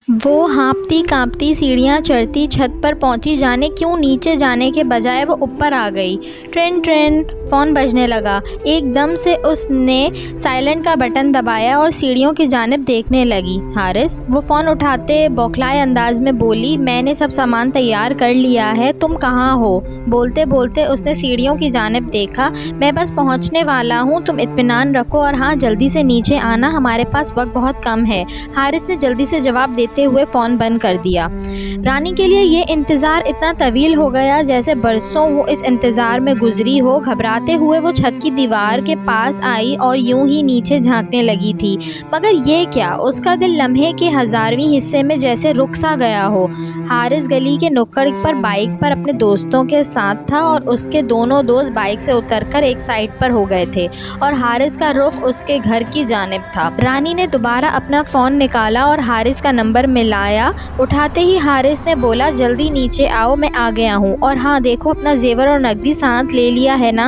वो हाँफती काँपती सीढ़ियाँ चढ़ती छत पर पहुँची, जाने क्यों नीचे जाने के बजाय वो ऊपर आ गई। ट्रेन ट्रेन फ़ोन बजने लगा। एकदम से उसने साइलेंट का बटन दबाया और सीढ़ियों की जानिब देखने लगी। हारिस, वो फ़ोन उठाते बौखलाए अंदाज में बोली, मैंने सब सामान तैयार कर लिया है, तुम कहाँ हो? बोलते बोलते उसने सीढ़ियों की जानिब देखा। मैं बस पहुँचने वाला हूँ, तुम इत्मीनान रखो और हाँ, जल्दी से नीचे आना, हमारे पास वक्त बहुत कम है। हारिस ने जल्दी से जवाब देते हुए फ़ोन बंद कर दिया। रानी के लिए ये इंतज़ार इतना तवील हो गया जैसे बरसों वो इस इंतज़ार में गुजरी हो। घबराते हुए वो छत की दीवार के पास आई और यूं ही नीचे झांकने लगी थी, मगर ये क्या, उसका दिल लम्हे के 1000वें हिस्से में जैसे रुक सा गया हो। हारिस गली के नुक्कड़ पर बाइक पर अपने दोस्तों के साथ था और उसके दोनों दोस्त बाइक से उतरकर एक साइड पर हो गए थे और हारिस का रुख उसके घर की जानिब था। रानी ने दोबारा अपना फ़ोन निकाला और हारिस का नंबर मिलाया। उठाते ही हारिस ने बोला, जल्दी नीचे आओ, मैं आ गया हूँ, और हाँ देखो, अपना जेवर और नकदी साथ ले लिया है ना?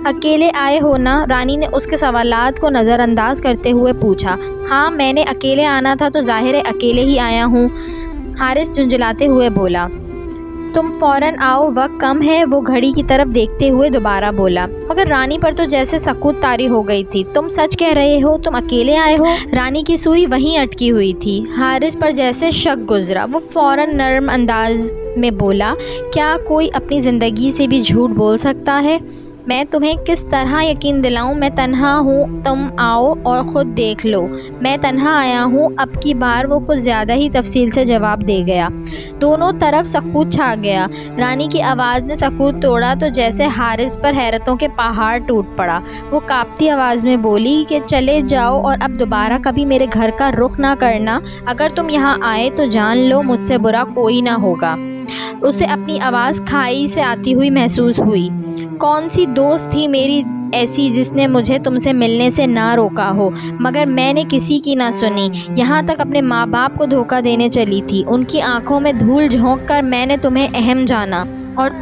अकेले आए हो ना? रानी ने उसके सवालात को नज़रअंदाज करते हुए पूछा। हाँ, मैंने अकेले आना था तो जाहिर है अकेले ही आया हूँ, हारिस झुंझलाते हुए बोला। तुम फ़ौरन आओ, वक्त कम है, वो घड़ी की तरफ देखते हुए दोबारा बोला। मगर रानी पर तो जैसे सकूत तारी हो गई थी। तुम सच कह रहे हो, तुम अकेले आए हो? रानी की सुई वहीं अटकी हुई थी। हारिस पर जैसे शक गुजरा। वो फ़ौरन नर्म अंदाज में बोला, क्या कोई अपनी ज़िंदगी से भी झूठ बोल सकता है? मैं तुम्हें किस तरह यकीन दिलाऊं? मैं तन्हा हूँ, तुम आओ और ख़ुद देख लो। मैं तन्हा आया हूँ। अब की बार वो कुछ ज़्यादा ही तफसील से जवाब दे गया। दोनों तरफ सकूत छा गया। रानी की आवाज़ ने सकूत तोड़ा तो जैसे हारिस पर हैरतों के पहाड़ टूट पड़ा। वो कांपती आवाज़ में बोली कि चले जाओ और अब दोबारा कभी मेरे घर का रुख ना करना। अगर तुम यहाँ आए तो जान लो, मुझसे बुरा कोई ना होगा। उसे अपनी आवाज़ खाई से आती हुई महसूस हुई। कौन सी दोस्त थी मेरी ऐसी जिसने मुझे तुमसे मिलने से ना रोका हो? मगर मैंने किसी की ना सुनी, यहाँ तक अपने माँ बाप को धोखा देने चली थी। उनकी आंखों में धूल झोंक कर मैंने तुम्हें अहम जाना, और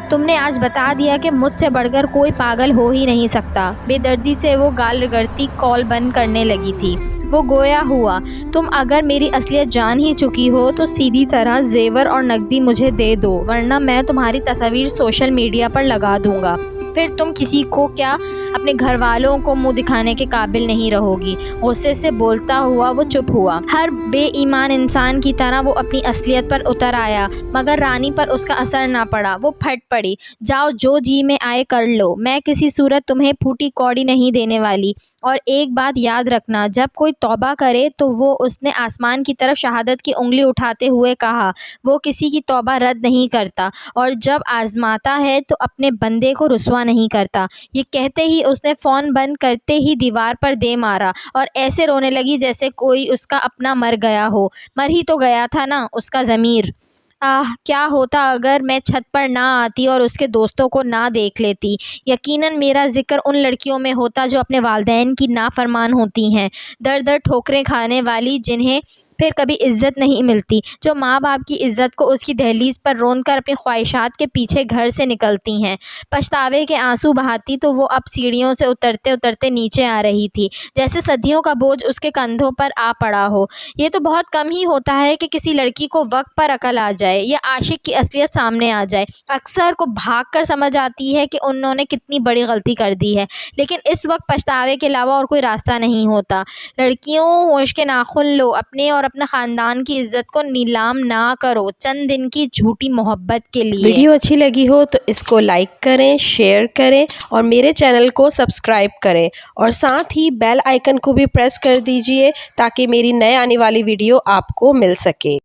तुमने आज बता दिया कि मुझसे बढ़कर कोई पागल हो ही नहीं सकता। बेदर्दी से वो गाल रगड़ती कॉल बंद करने लगी थी। वो गोया हुआ, तुम अगर मेरी असलियत जान ही चुकी हो तो सीधी तरह जेवर और नकदी मुझे दे दो, वरना मैं तुम्हारी तस्वीर सोशल मीडिया पर लगा दूंगा। फिर तुम किसी को क्या, अपने घर वालों को मुंह दिखाने के काबिल नहीं रहोगी। गुस्से से बोलता हुआ वो चुप हुआ। हर बेईमान इंसान की तरह वो अपनी असलियत पर उतर आया, मगर रानी पर उसका असर ना पड़ा। वो फट पड़ी। जाओ, जो जी में आए कर लो, मैं किसी सूरत तुम्हें फूटी कौड़ी नहीं देने वाली। और एक बात याद रखना, जब कोई तौबा करे तो वो, उसने आसमान की तरफ शहादत की उंगली उठाते हुए कहा, वो किसी की तौबा रद्द नहीं करता, और जब आजमाता है तो अपने बंदे को रुसवा नहीं करता। ये कहते ही उसने फ़ोन बंद करते ही दीवार पर दे मारा और ऐसे रोने लगी जैसे कोई उसका अपना मर गया हो। मर ही तो गया था ना उसका ज़मीर। क्या होता अगर मैं छत पर ना आती और उसके दोस्तों को ना देख लेती? यकीनन मेरा जिक्र उन लड़कियों में होता जो अपने वालिदैन की नाफरमान होती हैं, दर दर ठोकरें खाने वाली, जिन्हें फिर कभी इज़्ज़त नहीं मिलती, जो माँ बाप की इज़्ज़त को उसकी दहलीज पर रोंद कर अपनी ख्वाहिशात के पीछे घर से निकलती हैं। पछतावे के आंसू बहाती तो वो अब सीढ़ियों से उतरते उतरते नीचे आ रही थी, जैसे सदियों का बोझ उसके कंधों पर आ पड़ा हो। ये तो बहुत कम ही होता है कि किसी लड़की को वक्त पर अकल आ जाए या आशिक की असलियत सामने आ जाए। अक्सर को भाग कर समझ आती है कि उन्होंने कितनी बड़ी गलती कर दी है, लेकिन इस वक्त पछतावे के अलावा और कोई रास्ता नहीं होता। लड़कियों, होश के नाखुन लो, अपने और अपने ख़ानदान की इज़्ज़त को नीलाम ना करो चंद दिन की झूठी मोहब्बत के लिए। वीडियो अच्छी लगी हो तो इसको लाइक करें, शेयर करें और मेरे चैनल को सब्सक्राइब करें, और साथ ही बेल आइकन को भी प्रेस कर दीजिए ताकि मेरी नए आने वाली वीडियो आपको मिल सके।